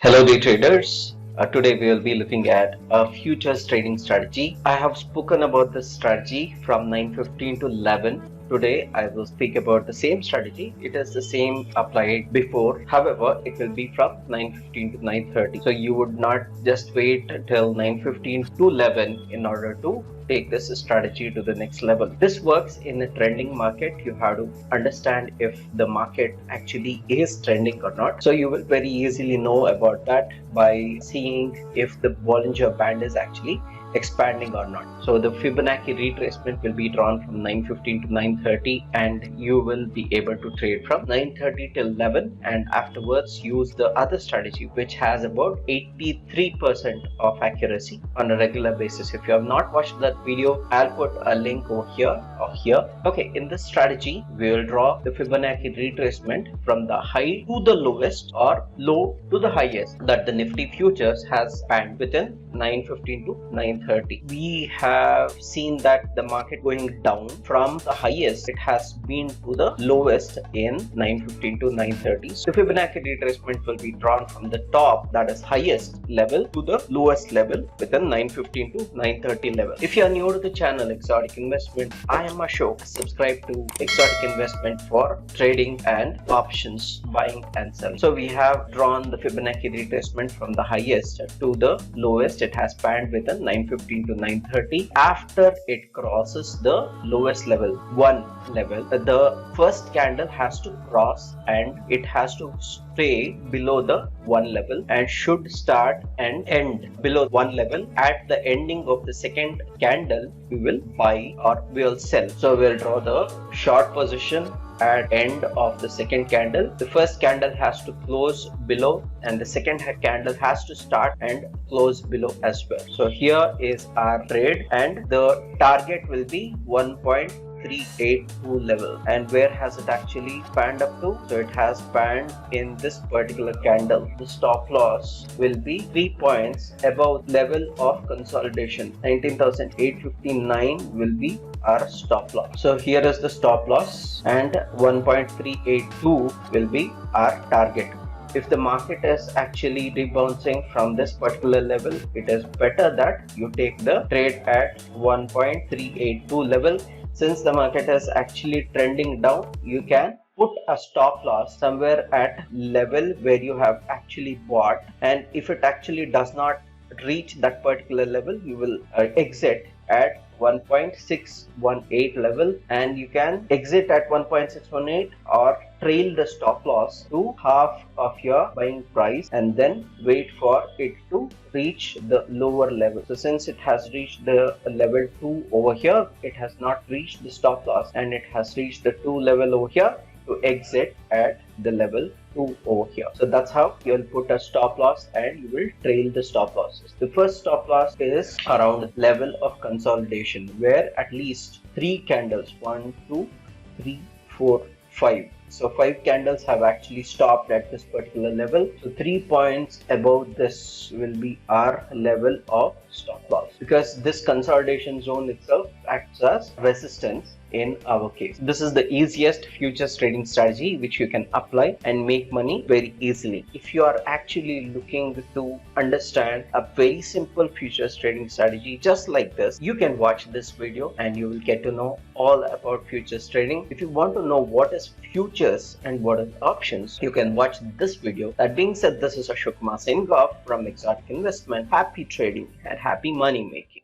Hello day traders. Today we will be looking at a futures trading strategy. I have spoken about this strategy from 9:15 to 11. Today I will speak about the same strategy. It is the same applied before. However, it will be from 9:15 to 9:30. So you would not just wait till 9:15 to 11 in order to take this strategy to the next level. This works in a trending market. You have to understand if the market actually is trending or not. So you will very easily know about that by seeing if the Bollinger Band is actually expanding or not. So the Fibonacci retracement will be drawn from 9:15 to 9:30 and you will be able to trade from 9:30 till 11 and afterwards use the other strategy which has about 83% of accuracy on a regular basis. If you have not watched that video, I'll put a link over here or here. Okay, in this strategy we will draw the Fibonacci retracement from the high to the lowest or low to the highest that the Nifty futures has spanned within 9:15 to 9:30. We have seen that the market going down from the highest. It has been to the lowest in 9:15 to 9:30. The Fibonacci retracement will be drawn from the top, that is highest level, to the lowest level within 9:15 to 9:30 level. If you are new to the channel Exotic Investment, I am Ashok. Subscribe to Exotic Investment for trading and options buying and selling. So we have drawn the Fibonacci retracement from the highest to the lowest. It has spanned within 9:15 to 9:30. After it crosses the lowest level, one level, the first candle has to cross and it has to stay below the one level and should start and end below one level. At the ending of the second candle, we will buy or we will sell. So we'll draw the short position at end of the second candle. The first candle has to close below and the second candle has to start and close below as well. So here is our trade and the target will be 1.382 level. And where has it actually spanned up to? So it has spanned in this particular candle. The stop loss will be 3 points above level of consolidation. 19,859 will be our stop loss. So here is the stop loss and 1.382 will be our target. If the market is actually rebounding from this particular level, it is better that you take the trade at 1.382 level. Since the market is actually trending down, you can put a stop loss somewhere at level where you have actually bought, and if it actually does not reach that particular level, you will exit at 1.618 level, and you can exit at 1.618 or trail the stop loss to half of your buying price and then wait for it to reach the lower level. So since it has reached the level 2 over here, it has not reached the stop loss and it has reached the 2 level over here, to exit at the level 2 over here. So that's how you'll put a stop loss and you will trail the stop losses. The first stop loss is around level of consolidation where at least 3 candles, 1, 2, 3, 4, 5. So 5 candles have actually stopped at this particular level. So 3 points above this will be our level of stop loss, because this consolidation zone itself acts as resistance in our case. This is the easiest futures trading strategy which you can apply and make money very easily. If you are actually looking to understand a very simple futures trading strategy just like this, you can watch this video and you will get to know all about futures trading. If you want to know what is futures and what is options, you can watch this video. That being said, this is Ashok signing off from Exotic Investment. Happy trading and happy money making.